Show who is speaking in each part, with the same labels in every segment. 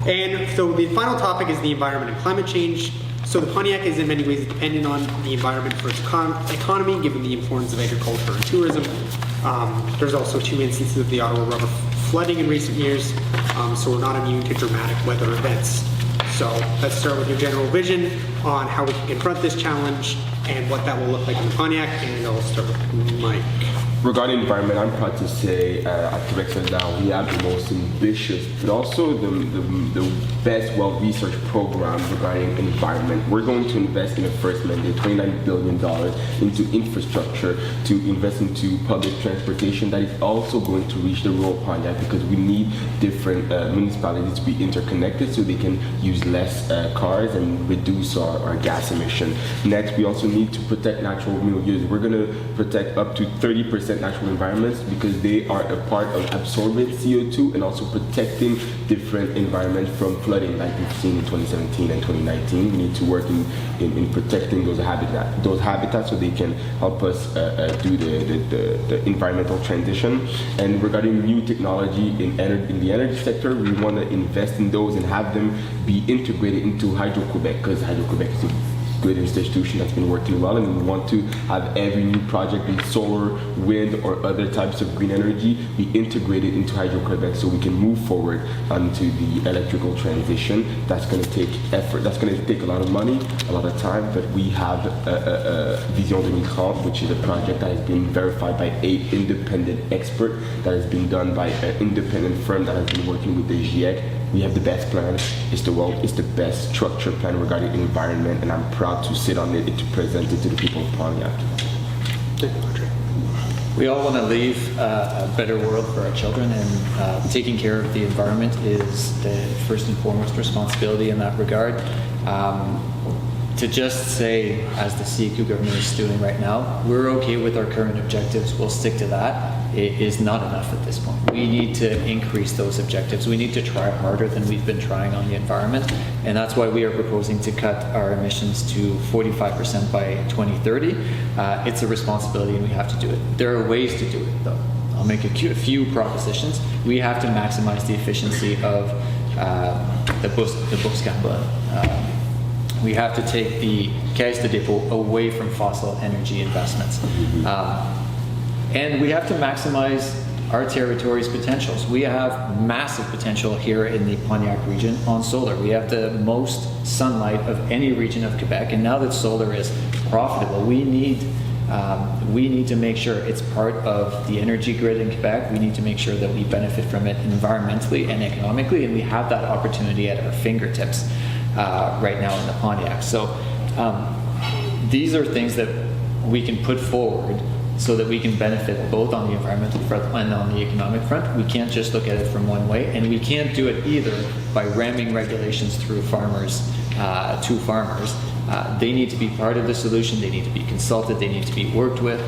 Speaker 1: And so the final topic is the environment and climate change. So the Pontiac is in many ways dependent on the environment for its economy, given the importance of agriculture and tourism. There's also 2 instances of the Ottawa River flooding in recent years, so we're not immune to dramatic weather events. So let's start with your general vision on how we can confront this challenge and what that will look like in the Pontiac, and I'll start with Mike.
Speaker 2: Regarding environment, I'm proud to say at Quebec Solidaire we have the most ambitious, but also the best well-researched program regarding environment. We're going to invest in the first mandate $29 billion into infrastructure, to invest into public transportation that is also going to reach the rural Pontiac, because we need different municipalities to be interconnected so they can use less cars and reduce our gas emission. Next, we also need to protect natural milieux. We're going to protect up to 30% natural environments because they are a part of absorbing CO2 and also protecting different environments from flooding like we've seen in 2017 and 2019. We need to work in protecting those habitats so they can help us do the environmental transition. And regarding new technology in the energy sector, we want to invest in those and have them be integrated into Hydro-Quebec, because Hydro-Quebec is a good institution that's been working well, and we want to have every new project, be it solar, wind, or other types of green energy, be integrated into Hydro-Quebec so we can move forward onto the electrical transition. That's going to take effort, that's going to take a lot of money, a lot of time, but we have Vision 2030, which is a project that has been verified by 8 independent experts, that has been done by an independent firm that has been working with the GIEC. We have the best plan. It's the best structured plan regarding environment, and I'm proud to sit on it and to present it to the people of Pontiac.
Speaker 3: We all want to leave a better world for our children, and taking care of the environment is the first and foremost responsibility in that regard. To just say, as the CEQ government is doing right now, we're okay with our current objectives, we'll stick to that, it is not enough at this point. We need to increase those objectives. We need to try harder than we've been trying on the environment, and that's why we are proposing to cut our emissions to 45% by 2030. It's a responsibility and we have to do it. There are ways to do it though. I'll make a few propositions. We have to maximize the efficiency of the Boscamba. We have to take the Caisse de dépôt away from fossil energy investments. And we have to maximize our territory's potentials. We have massive potential here in the Pontiac region on solar. We have the most sunlight of any region of Quebec, and now that solar is profitable, we need to make sure it's part of the energy grid in Quebec. We need to make sure that we benefit from it environmentally and economically, and we have that opportunity at our fingertips right now in the Pontiac. So these are things that we can put forward so that we can benefit both on the environmental front and on the economic front. We can't just look at it from one way, and we can't do it either by ramming regulations through farmers to farmers. They need to be part of the solution. They need to be consulted. They need to be worked with.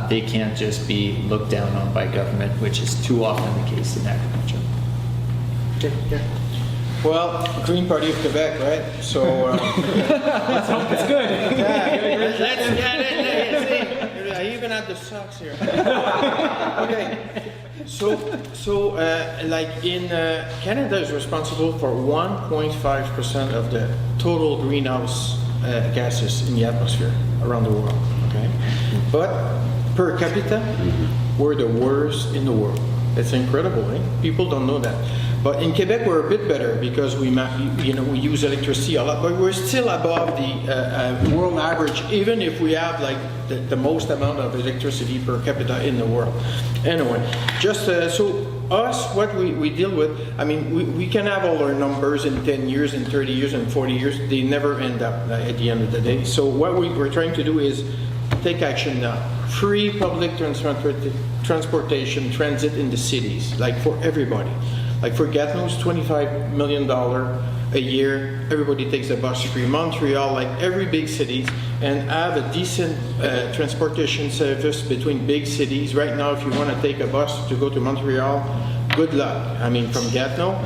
Speaker 3: They can't just be looked down on by government, which is too often the case in agriculture.
Speaker 1: Yeah.
Speaker 4: Well, Green Party of Quebec, right? So
Speaker 1: Let's hope it's good.
Speaker 4: I even have the socks here. Okay, so like in Canada is responsible for 1.5% of the total greenhouse gases in the atmosphere around the world. Okay, but per capita, we're the worst in the world. It's incredible, right? People don't know that. But in Quebec, we're a bit better because we use electricity a lot, but we're still above the world average, even if we have like the most amount of electricity per capita in the world. Anyway, just so us, what we deal with, I mean, we can have all our numbers in 10 years, in 30 years, and 40 years. They never end up at the end of the day. So what we're trying to do is take action now. Free public transportation, transit in the cities, like for everybody. Like for Gatineau, it's $25 million a year. Everybody takes a bus free. Montreal, like every big city, and have a decent transportation service between big cities. Right now, if you want to take a bus to go to Montreal, good luck. I mean, from Gatineau,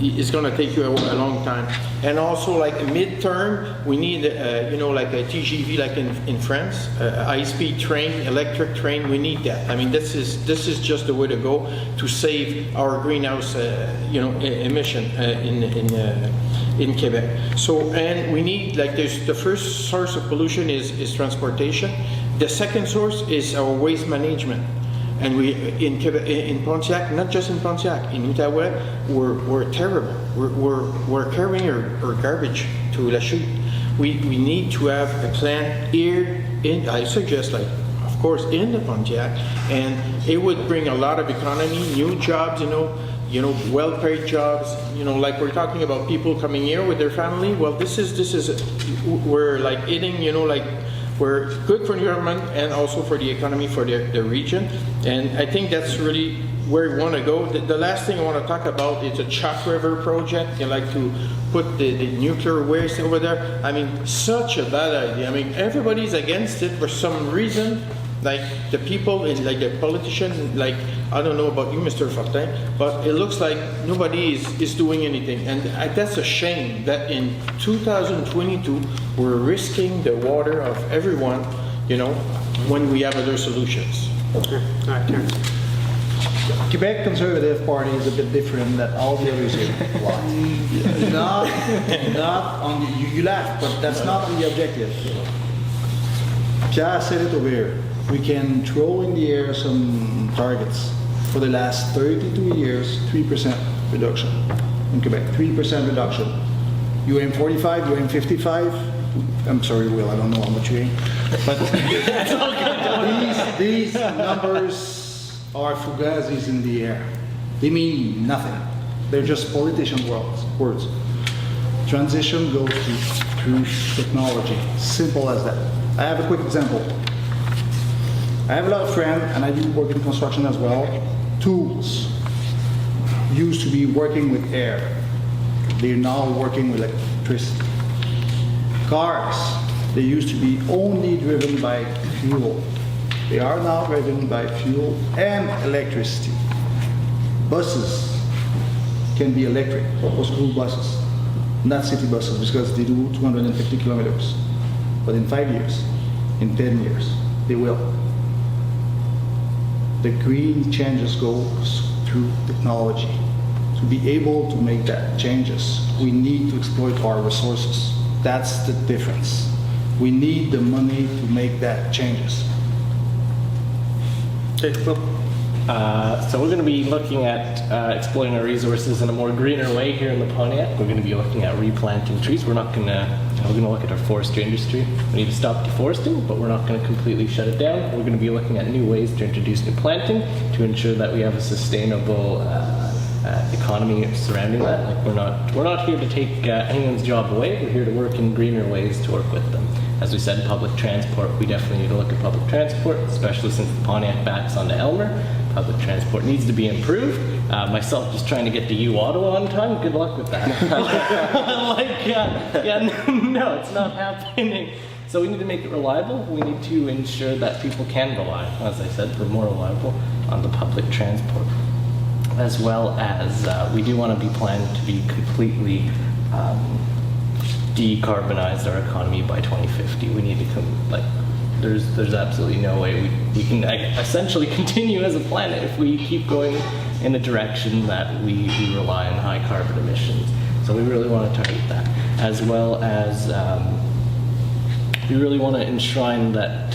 Speaker 4: it's gonna take you a long time. And also like a midterm, we need, like a TGV like in France, a high-speed train, electric train, we need that. I mean, this is just the way to go to save our greenhouse, emission in Quebec. So, and we need, like, there's the first source of pollution is transportation. The second source is our waste management. And we, in Quebec, in Pontiac, not just in Pontiac, in Outaouais, we're terrible. We're carrying our garbage to La Chute. We need to have a plan here I suggest, like, of course, in the Pontiac, and it would bring a lot of economy, new jobs, well-paid jobs, like we're talking about people coming here with their family. Well, this is, we're like eating, like, we're good for the environment and also for the economy for the region. And I think that's really where we want to go. The last thing I want to talk about is the Chalk River project. They like to put the nuclear waste over there. I mean, such a bad idea. I mean, everybody's against it for some reason. Like the people, like the politician, like, I don't know about you, Mr. Fortin, but it looks like nobody is doing anything. And that's a shame that in 2022, we're risking the water of everyone, when we have other solutions.
Speaker 1: Okay. All right, Terrence.
Speaker 5: Quebec Conservative Party is a bit different than all the others here. Why? Not on the, you laugh, but that's not on the objective. Pierre said it over here. We can throw in the air some targets. For the last 32 years, 3% reduction in Quebec. 3% reduction. You aim 45, you aim 55. I'm sorry, Will, I don't know how much you aim. But these numbers are fugazis in the air. They mean nothing. They're just politician words. Transition goes through technology. Simple as that. I have a quick example. I have a lot of friends, and I do work in construction as well. Tools used to be working with air. They're now working with electricity. Cars, they used to be only driven by fuel. They are now driven by fuel and electricity. Buses can be electric, or school buses, not city buses, because they do 250 kilometers. But in 5 years, in 10 years, they will. The green changes goes through technology. To be able to make that changes, we need to exploit our resources. That's the difference. We need the money to make that changes.
Speaker 1: Okay, Will.
Speaker 6: So we're going to be looking at exploiting our resources in a more greener way here in the Pontiac. We're going to be looking at replanting trees. We're going to look at our forestry industry. We need to stop deforesting, but we're not going to completely shut it down. We're going to be looking at new ways to introduce new planting to ensure that we have a sustainable economy surrounding that. Like we're not here to take anyone's job away. We're here to work in greener ways to work with them. As we said, public transport, we definitely need to look at public transport, especially since the Pontiac backs onto Elmer. Public transport needs to be improved. Myself just trying to get to Ottawa on time, good luck with that. No, it's not happening. So we need to make it reliable. We need to ensure that people can rely, as I said, we're more reliable on the public transport. As well as we do want to be planning to be completely decarbonize our economy by 2050. We need to there's absolutely no way we can essentially continue as a planet if we keep going in the direction that we rely on high carbon emissions. So we really want to target that, as well as we really want to enshrine that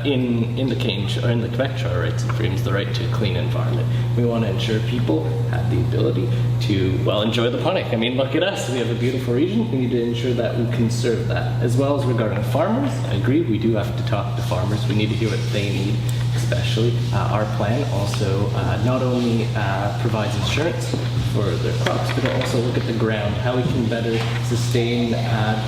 Speaker 6: in the Quebec Charter Rights and Freedoms, the right to a clean environment. We want to ensure people have the ability to, enjoy the Pontiac. I mean, look at us. We have a beautiful region. We need to ensure that we conserve that. As well as regarding farmers, I agree, we do have to talk to farmers. We need to hear what they need, especially. Our plan also not only provides insurance for their crops, but also look at the ground, how we can better sustain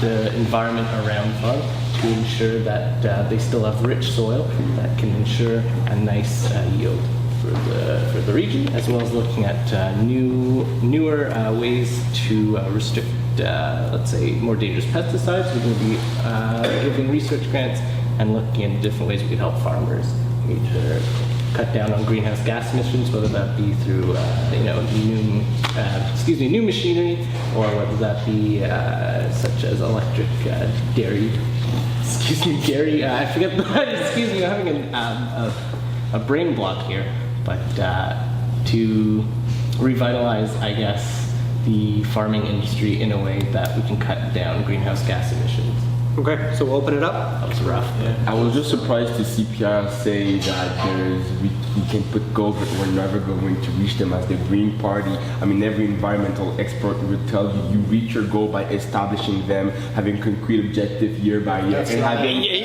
Speaker 6: the environment around farm to ensure that they still have rich soil that can ensure a nice yield for the region, as well as looking at newer ways to restrict, let's say, more dangerous pesticides. We're going to be giving research grants and looking at different ways we can help farmers meet their cut down on greenhouse gas emissions, whether that be through new machinery, or whether that be such as electric dairy. Excuse me, Gary. I forget the word. Excuse me, I'm having a brain block here. But to revitalize, I guess, the farming industry in a way that we can cut down greenhouse gas emissions.
Speaker 1: Okay, so we'll open it up.
Speaker 6: That was rough.
Speaker 2: I was just surprised to see Pierre say that we can put goals, but we're never going to reach them as the Green Party. I mean, every environmental expert would tell you you reach your goal by establishing them, having concrete objective year by year, and having a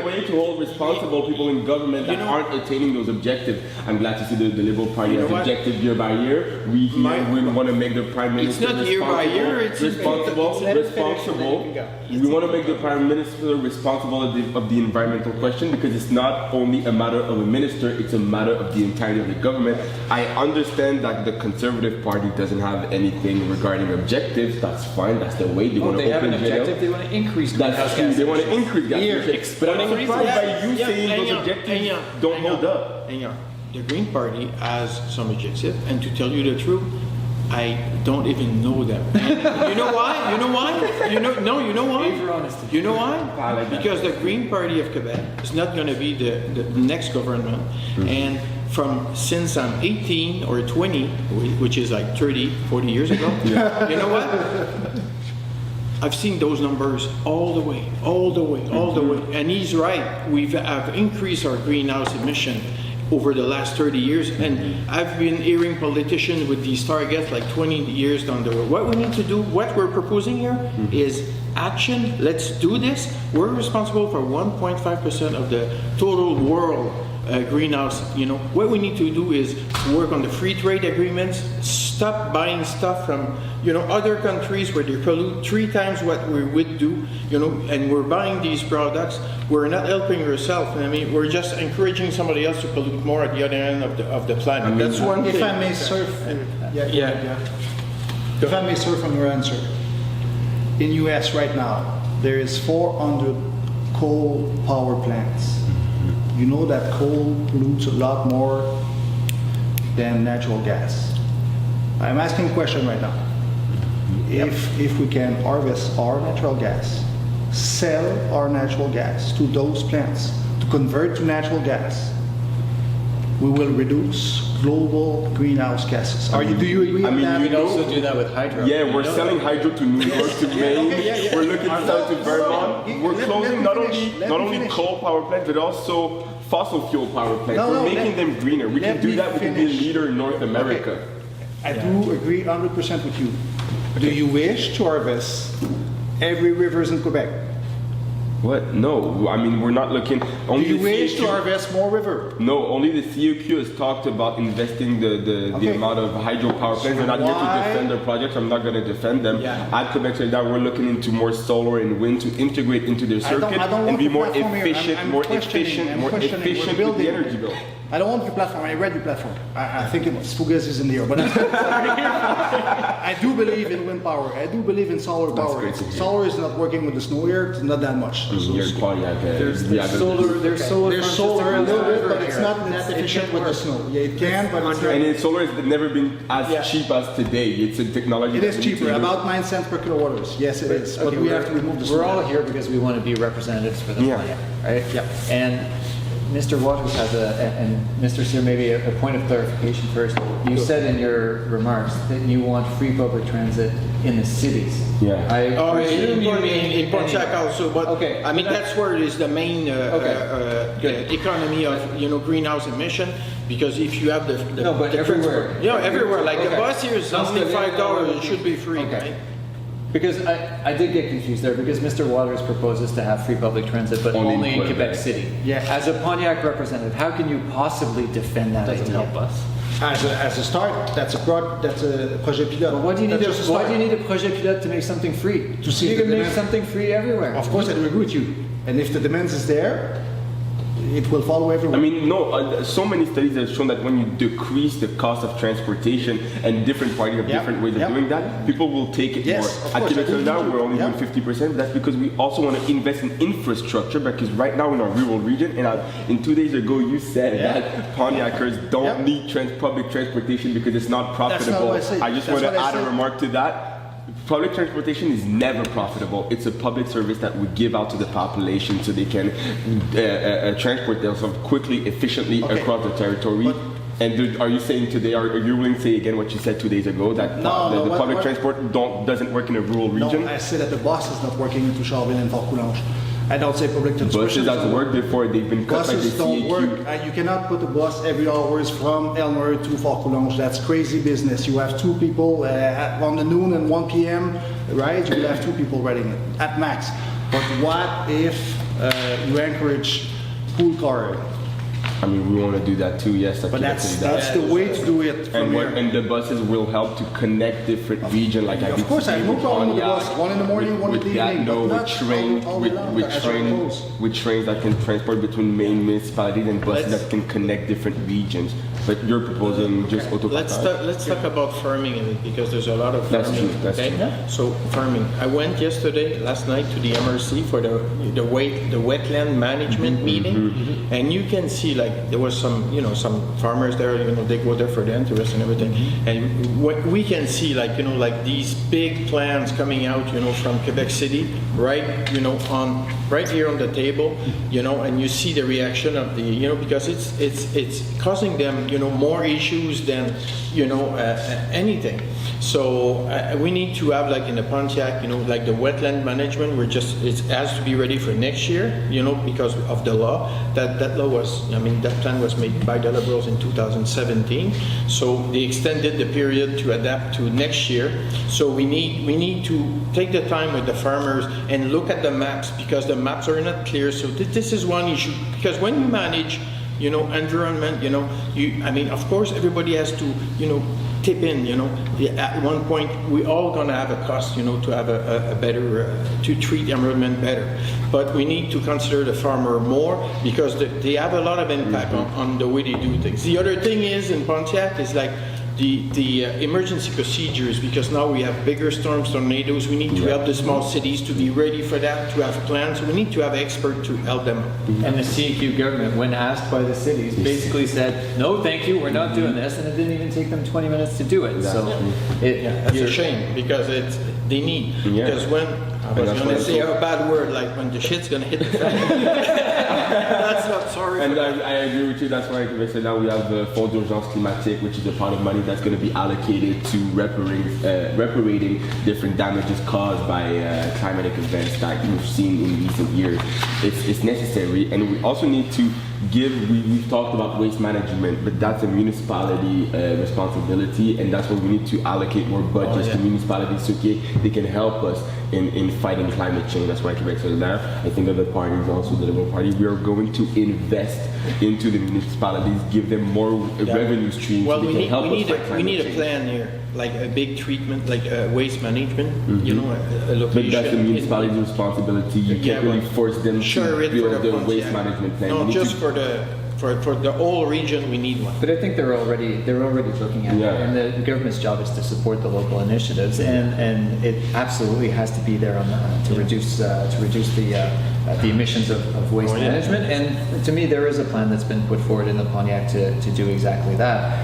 Speaker 2: way to hold responsible people in government that aren't attaining those objectives. I'm glad to see the Liberal Party has objective year by year. We want to make the Prime Minister
Speaker 4: It's not year by year, it's
Speaker 2: responsible. We want to make the Prime Minister responsible of the environmental question, because it's not only a matter of a minister, it's a matter of the entirety of the government. I understand that the Conservative Party doesn't have anything regarding objectives. That's fine. That's the way they want to
Speaker 3: They have
Speaker 2: open
Speaker 3: an
Speaker 2: jail.
Speaker 3: objective. They want to increase greenhouse
Speaker 2: That's true.
Speaker 3: gas
Speaker 2: They want to
Speaker 3: emissions.
Speaker 2: increase gas emissions. But I'm surprised by you saying those objectives don't hold up.
Speaker 4: Hang on. The Green Party has some objective, and to tell you the truth, I don't even know them. You know why? You know why? You know why?
Speaker 3: Favor honesty.
Speaker 4: You know
Speaker 2: I
Speaker 4: why?
Speaker 2: like that.
Speaker 4: Because the Green Party of Quebec is not going to be the next government. And since I'm 18 or 20, which is like 30, 40 years ago, you know what? I've seen those numbers all the way. And he's right. We have increased our greenhouse emission over the last 30 years, and I've been hearing politicians with these targets like 20 years down the road. What we need to do, what we're proposing here is action. Let's do this. We're responsible for 1.5% of the total world greenhouse. What we need to do is work on the free trade agreements, stop buying stuff from other countries where they pollute 3 times what we would do, and we're buying these products. We're not helping ourselves. I mean, we're just encouraging somebody else to pollute more at the other end of the planet. That's one thing.
Speaker 5: If I may surf, if I may surf on your answer, in US right now, there is 400 coal power plants. You know that coal pollutes a lot more than natural gas. I'm asking a question right now. If we can harvest our natural gas, sell our natural gas to those plants to convert to natural gas, we will reduce global greenhouse gases. Do you agree with that?
Speaker 3: We can also do that with hydro.
Speaker 2: Yeah, we're selling hydro to New York, to Maine. We're looking to sell to Vermont. We're closing not only coal power plants, but also fossil fuel power plants. We're making them greener. We can do that. We can be a leader in North America.
Speaker 5: I do agree 100% with you. Do you wish to harvest every rivers in Quebec?
Speaker 2: What? No. I mean, we're not looking.
Speaker 5: Do
Speaker 2: Only
Speaker 5: you
Speaker 2: the
Speaker 5: wish
Speaker 2: CAQ
Speaker 5: to harvest more river?
Speaker 2: No, only the CAQ has talked about investing the
Speaker 5: Okay.
Speaker 2: amount of hydropower plants. We're not here to
Speaker 5: Why?
Speaker 2: defend their projects. I'm not going to defend them. At Quebec right now, we're looking into more solar and wind to integrate into their
Speaker 5: I don't
Speaker 2: circuit
Speaker 5: want
Speaker 2: and be
Speaker 5: the
Speaker 2: more
Speaker 5: platform here.
Speaker 2: efficient,
Speaker 5: I'm
Speaker 2: more
Speaker 5: questioning.
Speaker 2: efficient,
Speaker 5: I'm
Speaker 2: more
Speaker 5: questioning. We're
Speaker 2: efficient with the
Speaker 5: building.
Speaker 2: energy bill.
Speaker 5: I don't want your platform. I read your platform. I think it's Fugazi's in the air, but I do believe in wind power. I do believe in solar power.
Speaker 2: great to hear.
Speaker 5: Solar is not working with the snow here. It's not that much.
Speaker 2: Your quality,
Speaker 3: There's solar. There's solar.
Speaker 5: There's
Speaker 3: farms
Speaker 5: solar a
Speaker 3: just
Speaker 5: little
Speaker 3: around
Speaker 5: bit,
Speaker 3: the
Speaker 5: but it's
Speaker 3: river
Speaker 5: not that
Speaker 3: here.
Speaker 5: efficient with the snow. Yeah, it can, but it's not.
Speaker 2: And then solar has never been as cheap as today. It's a technology.
Speaker 5: It
Speaker 2: that
Speaker 5: is
Speaker 2: we need to
Speaker 5: cheaper,
Speaker 2: use.
Speaker 5: about 9 cents per kilowatt hours. Yes, it is. But we have to remove the snow.
Speaker 3: We're all here because we want to be representatives for the
Speaker 2: Yeah.
Speaker 3: planet, right? Yeah. And Mr. Waters has and Mr. Sear, maybe a point of clarification first. You said in your remarks that you want free public transit in the cities.
Speaker 2: Yeah.
Speaker 4: In Pontiac also, but
Speaker 3: Okay.
Speaker 4: I mean that's where it is the main economy of greenhouse emission. Because if you have the
Speaker 3: No, but
Speaker 4: the
Speaker 3: everywhere.
Speaker 4: transport- everywhere. Like the
Speaker 3: Okay.
Speaker 4: bus here is only $5. It should be free,
Speaker 3: Okay.
Speaker 4: right?
Speaker 3: Because I did get confused there because Mr. Waters proposes to have free public transit, but
Speaker 2: Only in
Speaker 3: only in
Speaker 2: Quebec.
Speaker 3: Quebec City.
Speaker 5: Yeah.
Speaker 3: As a Pontiac representative, how can you possibly defend that
Speaker 6: Doesn't
Speaker 3: idea?
Speaker 6: help us.
Speaker 5: As a start, that's a projet pilote.
Speaker 3: But why do you need
Speaker 5: That's just a
Speaker 3: why
Speaker 5: start.
Speaker 3: do you need a projet pilote to make something free?
Speaker 5: To see
Speaker 3: you
Speaker 5: if
Speaker 3: can
Speaker 5: the
Speaker 3: make
Speaker 5: demand-
Speaker 3: something free everywhere.
Speaker 5: Of course, I do agree with you. And if the demand is there, it will follow
Speaker 2: I
Speaker 5: everywhere.
Speaker 2: mean, no, so many studies have shown that when you decrease the cost of transportation and different parties have
Speaker 5: Yeah,
Speaker 2: different ways of
Speaker 5: yeah.
Speaker 2: doing that, people will take it
Speaker 5: Yes,
Speaker 2: more.
Speaker 5: of
Speaker 2: At
Speaker 5: course,
Speaker 2: Quebec
Speaker 5: I think
Speaker 2: now,
Speaker 5: you
Speaker 2: we're
Speaker 5: do.
Speaker 2: only
Speaker 5: Yeah.
Speaker 2: doing 50%. That's because we also want to invest in infrastructure because right now in our rural region, and in 2 days ago, you said
Speaker 5: Yeah.
Speaker 2: that Pontiacers don't
Speaker 5: Yeah.
Speaker 2: need public transportation because it's not profitable.
Speaker 5: what I said.
Speaker 2: I just
Speaker 5: That's
Speaker 2: want to
Speaker 5: what I
Speaker 2: add a
Speaker 5: said.
Speaker 2: remark to that. Public transportation is never profitable. It's a public service that we give out to the population so they can transport themselves quickly, efficiently
Speaker 5: Okay.
Speaker 2: across the territory.
Speaker 5: But-
Speaker 2: Are you saying today? Are you willing to say again what you said 2 days ago that
Speaker 5: No,
Speaker 2: the
Speaker 5: what-
Speaker 2: public
Speaker 5: what-
Speaker 2: transport doesn't work in a rural region?
Speaker 5: No, I said that the bus is not working into Charleville and Fort-Coulange. I don't say public transportation.
Speaker 2: Buses has worked before. They've been cut by the
Speaker 5: Buses don't
Speaker 2: CAQ.
Speaker 5: work. You cannot put a bus every hours from Elmer to Fort-Coulange. That's crazy business. You have two people on the noon and 1 p.m., right? You will have two people riding it at max. But what if you encourage pool car?
Speaker 2: I mean, we want to do that too. Yes,
Speaker 5: But that's
Speaker 2: that.
Speaker 5: the way to do it from
Speaker 2: And,
Speaker 5: here.
Speaker 2: and the buses will help to connect different regions. Like I
Speaker 5: Of
Speaker 2: did
Speaker 5: course, I have no
Speaker 2: with
Speaker 5: problem with the
Speaker 2: Pontiac,
Speaker 5: bus. One in the morning, one in the evening,
Speaker 2: No,
Speaker 5: but
Speaker 2: with
Speaker 5: not
Speaker 2: train,
Speaker 5: all
Speaker 2: with,
Speaker 5: around,
Speaker 2: with
Speaker 5: as
Speaker 2: train,
Speaker 5: I propose.
Speaker 2: with trains that can transport between main municipalities and buses
Speaker 4: Let's-
Speaker 2: that can connect different regions. But you're proposing just autopartage.
Speaker 4: Let's talk about farming in it because there's a lot of
Speaker 2: That's
Speaker 4: farming.
Speaker 2: true, that's
Speaker 4: okay?
Speaker 2: true.
Speaker 4: So farming. I went last night to the MRC for the wetland management meeting, and you can see like there was some some farmers there. They go there for the interest and everything, and what we can see like like these big plans coming out from Quebec City, right right here on the table, and you see the reaction of the because it's causing them more issues than anything. So we need to have like in the Pontiac, like the wetland management. It has to be ready for next year, because of the law. That law that plan was made by the Liberals in 2017. So they extended the period to adapt to next year. So we need to take the time with the farmers and look at the maps because the maps are not clear. So this is one issue because when you manage environment, of course, everybody has to, tip in, at one point, we all gonna have a cost, to have a better, to treat the environment better. But we need to consider the farmer more because they have a lot of impact on the way they do things. The other thing is in Pontiac is like, the emergency procedures because now we have bigger storms, tornadoes. We need to help the small cities to be ready for that, to have plans. We need to have experts to help them.
Speaker 3: And the CEQ government, when asked by the cities, basically said, no, thank you, we're not doing this, and it didn't even take them 20 minutes to do it. So
Speaker 4: That's a shame because they need.
Speaker 2: Yeah.
Speaker 4: Because when I was
Speaker 2: that's
Speaker 4: going
Speaker 2: why
Speaker 4: to say
Speaker 2: it's
Speaker 4: a bad word like when the shit's going to hit the fan. That's not sorry.
Speaker 2: And
Speaker 4: for that.
Speaker 2: I agree with you. That's why I said now we have the Fonds d'urgence climatique, which is a pot of money that's going to be allocated to reparating different damages caused by climatic events that we've seen in recent years. It's necessary, and we also need to we've talked about waste management, but that's a municipality responsibility, and that's why we need to allocate more budgets to municipalities so they can help us in fighting climate change. That's why Quebec Solidaire, I think other parties, also the Liberal Party, we are going to invest into the municipalities, give them more revenue streams
Speaker 4: Well,
Speaker 2: so they can help us fight
Speaker 4: we
Speaker 2: climate
Speaker 4: need a
Speaker 2: change.
Speaker 4: plan here, like a big treatment, like waste management. A location.
Speaker 2: But that's the municipality's responsibility. You can't really force them
Speaker 4: Share it
Speaker 2: to
Speaker 4: for
Speaker 2: build
Speaker 4: the
Speaker 2: the waste
Speaker 4: Pontiac.
Speaker 2: management plan.
Speaker 4: No,
Speaker 2: We need
Speaker 4: just
Speaker 2: to-
Speaker 4: for the whole region, we need one.
Speaker 3: But I think they're already looking at
Speaker 2: Yeah.
Speaker 3: it, and the government's job is to support the local initiatives, and it absolutely has to be there to reduce the emissions of waste management. And to me, there is a plan that's been put forward in the Pontiac to do exactly that.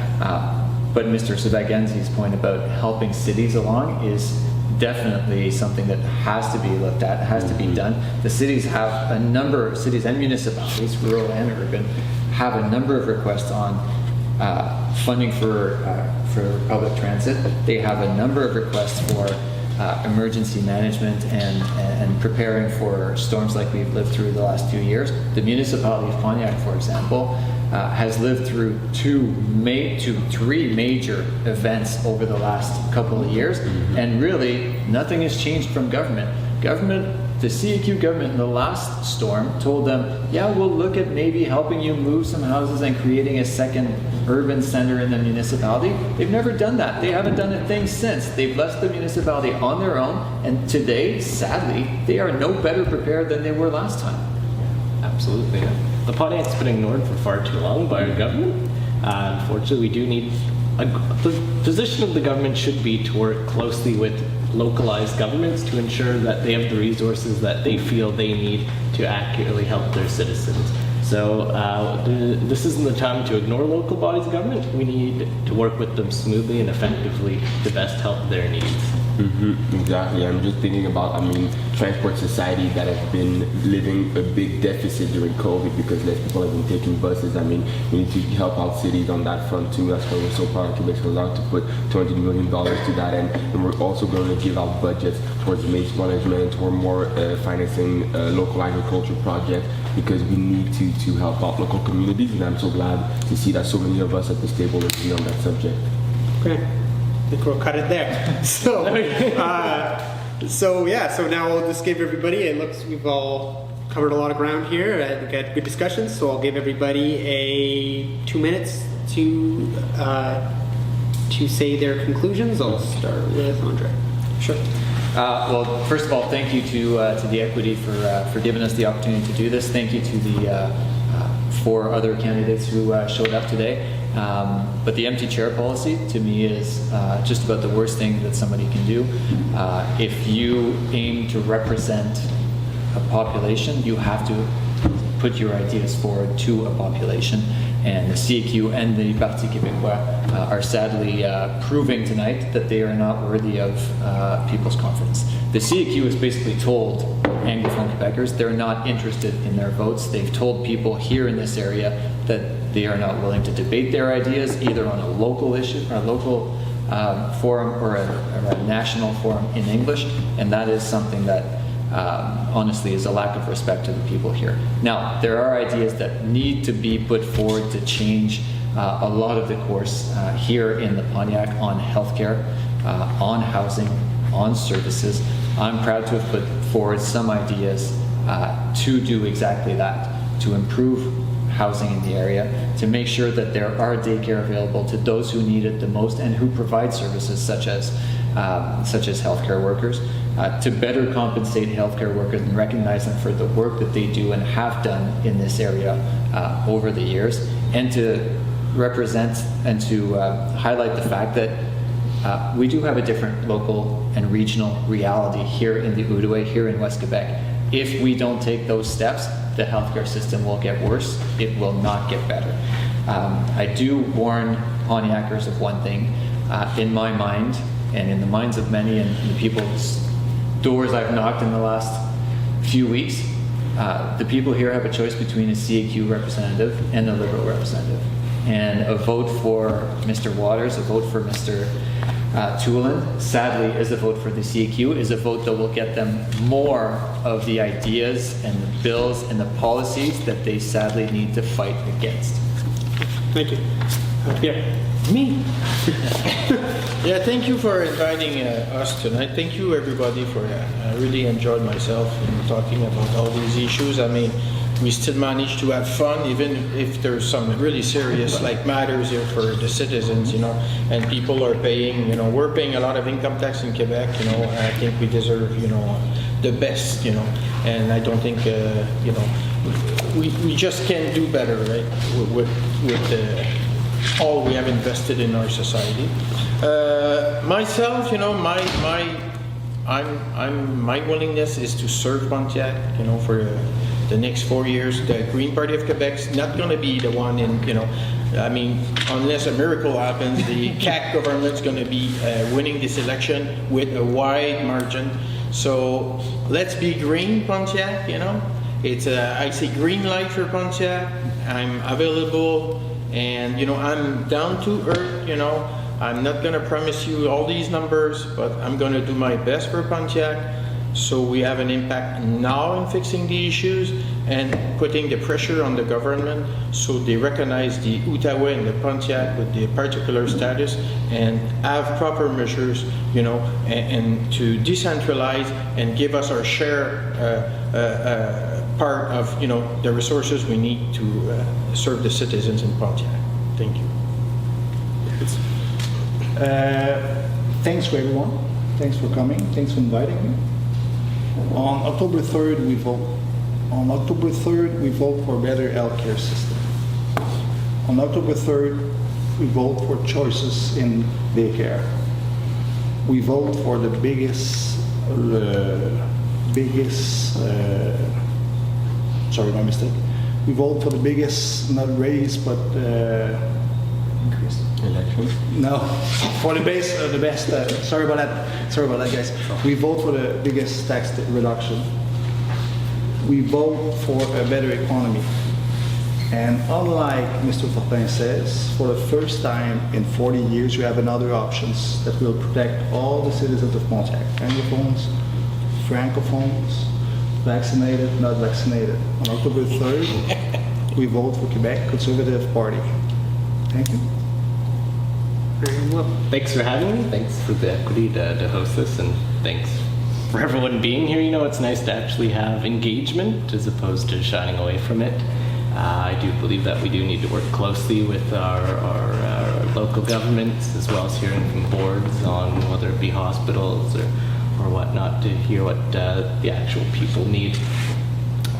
Speaker 3: But Mr. Sebagenzi's point about helping cities along is definitely something that has to be looked at, has to be done. The cities have a number of cities and municipalities, rural and urban, have a number of requests on funding for public transit. They have a number of requests for emergency management and preparing for storms like we've lived through the last 2 years. The municipality of Pontiac, for example, has lived through three major events over the last couple of years, and really nothing has changed from government. The CEQ government in the last storm told them, yeah, we'll look at maybe helping you move some houses and creating a second urban center in the municipality. They've never done that. They haven't done a thing since. They've left the municipality on their own, and today, sadly, they are no better prepared than they were last time.
Speaker 6: Absolutely. Yeah. the Pontiac's been ignored for far too long by our government. Unfortunately, we do need the position of the government should be to work closely with localized governments to ensure that they have the resources that they feel they need to accurately help their citizens. So this isn't the time to ignore local bodies of government. We need to work with them smoothly and effectively to best help their needs.
Speaker 2: Exactly. I'm just thinking about, transport society that have been living a big deficit during COVID because less people have been taking buses. We need to help out cities on that front too. That's why we're so proud of Quebec allowed to put $200 million to that end. And we're also going to give out budgets towards waste management or more financing local agriculture projects because we need to help out local communities. And I'm so glad to see that so many of us at this table agree on that subject.
Speaker 1: Okay. I think we'll cut it there. So now we'll just give everybody, it looks we've all covered a lot of ground here. We've had good discussions, so I'll give everybody 2 minutes to say their conclusions. I'll start with Andre.
Speaker 3: Sure. Well, first of all, thank you to the Equity for giving us the opportunity to do this. Thank you to the 4 other candidates who showed up today. But the empty chair policy, to me, is just about the worst thing that somebody can do. If you aim to represent a population, you have to put your ideas forward to a population. And the CAQ and the Parti Québécois are sadly proving tonight that they are not worthy of people's confidence. The CAQ has basically told Anglophone Quebecers they're not interested in their votes. They've told people here in this area that they are not willing to debate their ideas either on a local issue, or a local forum, or a national forum in English, and that is something that honestly is a lack of respect to the people here. Now, there are ideas that need to be put forward to change a lot of the course here in the Pontiac on healthcare, on housing, on services. I'm proud to have put forward some ideas to do exactly that, to improve housing in the area, to make sure that there are daycare available to those who need it the most and who provide services such as healthcare workers, to better compensate healthcare workers and recognize them for the work that they do and have done in this area over the years, and to represent and to highlight the fact that we do have a different local and regional reality here in the Outaouais, here in West Quebec. If we don't take those steps, the healthcare system will get worse. It will not get better. I do warn Pontiacers of one thing. In my mind, and in the minds of many, and the people's doors I've knocked in the last few weeks, the people here have a choice between a CAQ representative and a Liberal representative. And a vote for Mr. Waters, a vote for Mr. Tulin, sadly, is a vote for the CAQ, is a vote that will get them more of the ideas and the bills and the policies that they sadly need to fight against.
Speaker 1: Thank you. Pierre.
Speaker 4: Me? Yeah, thank you for inviting us tonight. Thank you, everybody, for that. I really enjoyed myself in talking about all these issues. We still manage to have fun, even if there's some really serious matters here for the citizens, and people are paying, we're paying a lot of income tax in Quebec, I think we deserve, the best, and I don't think, we just can't do better, right, with all we have invested in our society. Myself, my willingness is to serve Pontiac, for the next 4 years. The Green Party of Quebec's not going to be the one in, unless a miracle happens, the CAQ government's going to be winning this election with a wide margin. So let's be green, Pontiac, It's I say green light for Pontiac. I'm available, and I'm down to earth, I'm not going to promise you all these numbers, but I'm going to do my best for Pontiac, so we have an impact now in fixing the issues and putting the pressure on the government so they recognize the Outaouais and the Pontiac with the particular status and have proper measures, and to decentralize and give us our share part of, the resources we need to serve the citizens in Pontiac. Thank you.
Speaker 5: Thanks for everyone. Thanks for coming. Thanks for inviting me. On October 3rd, we vote On October 3rd, we vote for a better healthcare system. On October 3rd, we vote for choices in daycare. We vote for the sorry, my mistake. We vote for the biggest, not raise, but increase.
Speaker 2: Elections.
Speaker 5: No, for the best. Sorry about that, guys. We vote for the biggest tax reduction. We vote for a better economy. And unlike Mr. Fortin says, for the first time in 40 years, you have another options that will protect all the citizens of Pontiac. Anglophones, Francophones, vaccinated, not vaccinated. On October 3rd, we vote for Quebec Conservative Party. Thank you.
Speaker 1: Very well.
Speaker 6: Thanks for having me. Thanks for the equity to host this, and thanks for everyone being here. You know, it's nice to actually have engagement as opposed to shining away from it. I do believe that we do need to work closely with our local governments, as well as hearing from boards on whether it be hospitals or whatnot, to hear what the actual people need.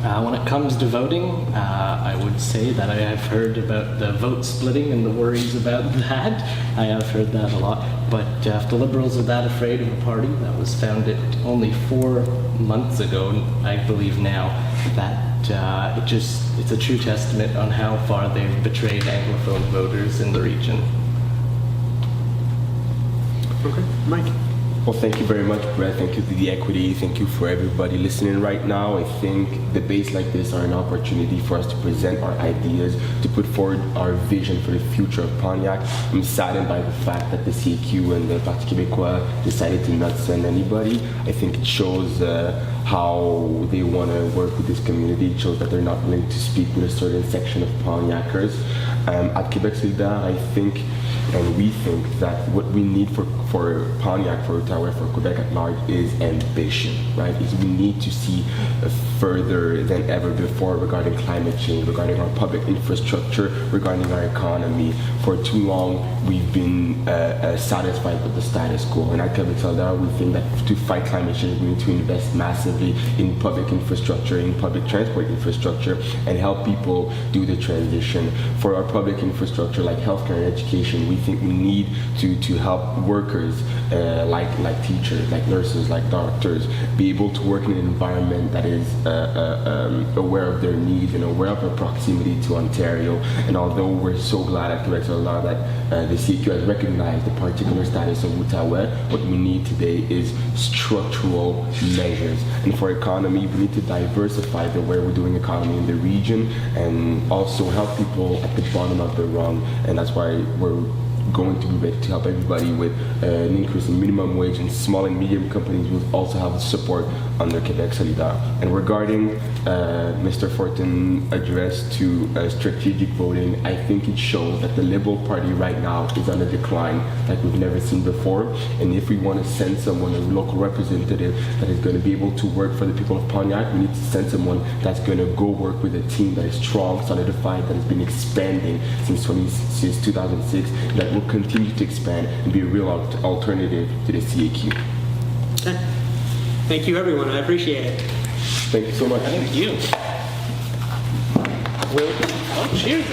Speaker 6: When it comes to voting, I would say that I have heard about the vote splitting and the worries about that. I have heard that a lot. But if the Liberals are that afraid of a party that was founded only 4 months ago, I believe now, that it's a true testament on how far they've betrayed Anglophone voters in the region.
Speaker 1: Okay, Mike.
Speaker 2: Well, thank you very much, Brett. Thank you to the equity. Thank you for everybody listening right now. I think debates like this are an opportunity for us to present our ideas, to put forward our vision for the future of Pontiac. I'm saddened by the fact that the CQ and the Parti Québécois decided to not send anybody. I think it shows how they want to work with this community. It shows that they're not willing to speak with a certain section of Pontiacers. At Québec Solidaire, I think, and we think, that what we need for Pontiac, for Ottawa, for Quebec at large is ambition, right? Is we need to see further than ever before regarding climate change, regarding our public infrastructure, regarding our economy. For too long, we've been satisfied with the status quo. And at Quebec Solidaire, we think that to fight climate change, we need to invest massively in public infrastructure, in public transport infrastructure, and help people do the transition. For our public infrastructure, like healthcare and education, we think we need to help workers like teachers, like nurses, like doctors, be able to work in an environment that is aware of their needs and aware of their proximity to Ontario. And although we're so glad at Quebec Solidaire that the CQ has recognized the particular status of Outaouais, what we need today is structural measures. And for economy, we need to diversify the way we're doing economy in the region and also help people at the bottom of the rung. And that's why we're going to be ready to help everybody with an increase in minimum wage, and small and medium companies will also have support under Quebec Solidaire. And regarding Mr. Fortin's address to strategic voting, I think it shows that the Liberal Party right now is on a decline like we've never seen before. And if we want to send someone, a local representative that is going to be able to work for the people of Pontiac, we need to send someone that's going to go work with a team that is strong, solidified, that has been expanding since 2006, that will continue to expand and be a real alternative to the CAQ.
Speaker 1: Okay. Thank you, everyone. I appreciate it.
Speaker 2: Thank you so much.
Speaker 6: Thank you. Oh, cheers.